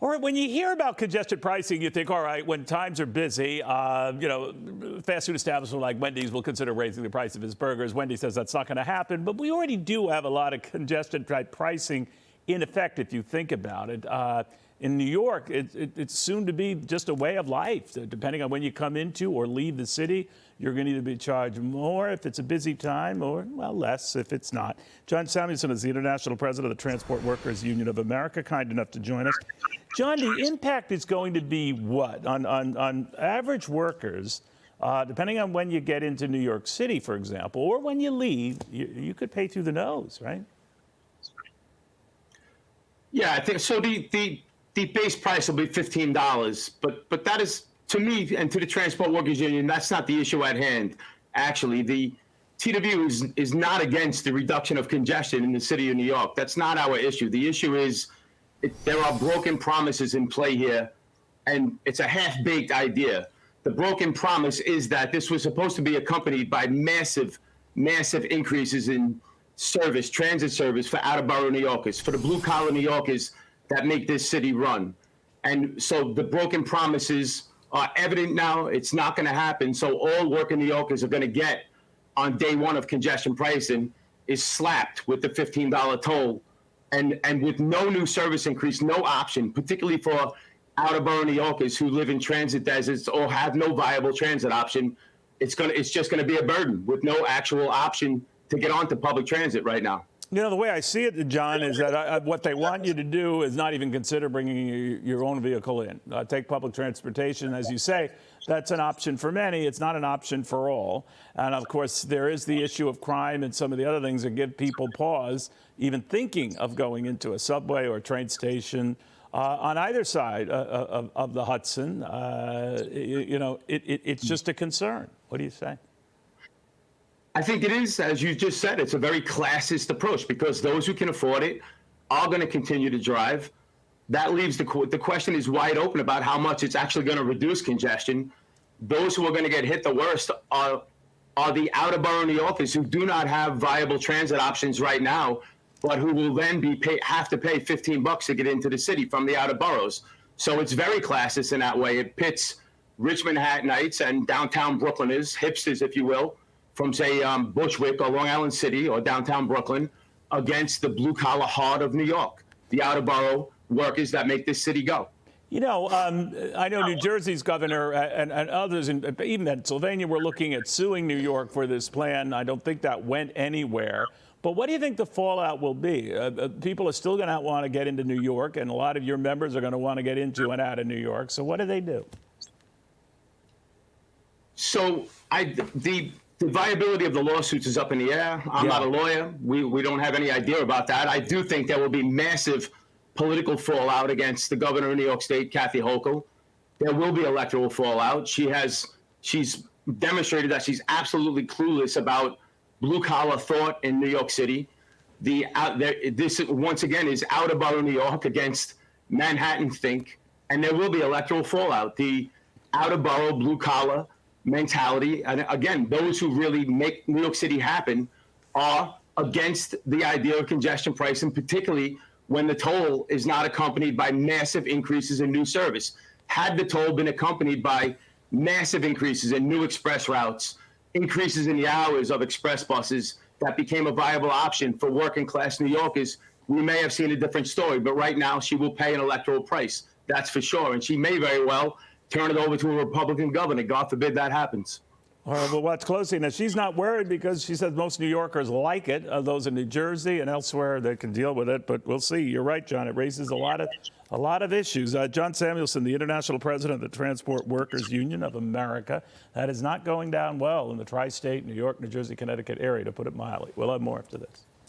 All right, when you hear about congested pricing, you think, all right, when times are busy, fast food establishments like Wendy's will consider raising the price of its burgers. Wendy says that's not going to happen, but we already do have a lot of congested pricing in effect if you think about it. In New York, it's soon to be just a way of life. Depending on when you come into or leave the city, you're going to either be charged more if it's a busy time or, well, less if it's not. John Samuelsen is the International President of the Transport Workers Union of America, kind enough to join us. John, the impact is going to be what? On average workers, depending on when you get into New York City, for example, or when you leave, you could pay through the nose, right? Yeah, I think so. The base price will be $15, but that is, to me and to the Transport Workers Union, that's not the issue at hand. Actually, the TW is not against the reduction of congestion in the city of New York. That's not our issue. The issue is there are broken promises in play here, and it's a half-baked idea. The broken promise is that this was supposed to be accompanied by massive increases in service, transit service for out-of-borough New Yorkers, for the blue-collar New Yorkers that make this city run. And so the broken promises are evident now. It's not going to happen. So all working New Yorkers are going to get on day one of congestion pricing is slapped with the $15 toll. And with no new service increase, no option, particularly for out-of-borough New Yorkers who live in transit deserts or have no viable transit option, it's just going to be a burden with no actual option to get onto public transit right now. You know, the way I see it, John, is that what they want you to do is not even consider bringing your own vehicle in. Take public transportation. As you say, that's an option for many. It's not an option for all. And, of course, there is the issue of crime and some of the other things that give people pause, even thinking of going into a subway or a train station on either side of the Hudson. It's just a concern. What do you say? I think it is, as you just said, it's a very classist approach because those who can afford it are going to continue to drive. That leaves the question is wide open about how much it's actually going to reduce congestion. Those who are going to get hit the worst are the out-of-borough New Yorkers who do not have viable transit options right now, but who will then have to pay $15 to get into the city from the outer boroughs. So it's very classist in that way. It pits rich Manhattanites and downtown Brooklyners, hipsters, if you will, from, say, Bushwick or Long Island City or downtown Brooklyn against the blue-collar heart of New York, the out-of-borough workers that make this city go. You know, I know New Jersey's governor and others, and even Pennsylvania, were looking at suing New York for this plan. I don't think that went anywhere. But what do you think the fallout will be? People are still going to want to get into New York, and a lot of your members are going to want to get into and out of New York. So what do they do? So the viability of the lawsuits is up in the air. I'm not a lawyer. We don't have any idea about that. I do think there will be massive political fallout against the governor of New York State, Kathy Hochul. There will be electoral fallout. She's demonstrated that she's absolutely clueless about blue-collar thought in New York City. This, once again, is out-of-borough New York against Manhattan think, and there will be electoral fallout. The out-of-borough blue-collar mentality, and again, those who really make New York City happen are against the idea of congestion pricing, particularly when the toll is not accompanied by massive increases in new service. Had the toll been accompanied by massive increases in new express routes, increases in the hours of express buses that became a viable option for working class New Yorkers, we may have seen a different story. But right now, she will pay an electoral price, that's for sure. And she may very well turn it over to a Republican governor. God forbid that happens. All right, well, watch closely. Now, she's not worried because she says most New Yorkers like it. Those in New Jersey and elsewhere, they can deal with it. But we'll see. You're right, John. It raises a lot of issues. John Samuelsen, the International President of the Transport Workers Union of America. That is not going down well in the tri-state, New York, New Jersey, Connecticut area, to put it mildly. We'll have more after this.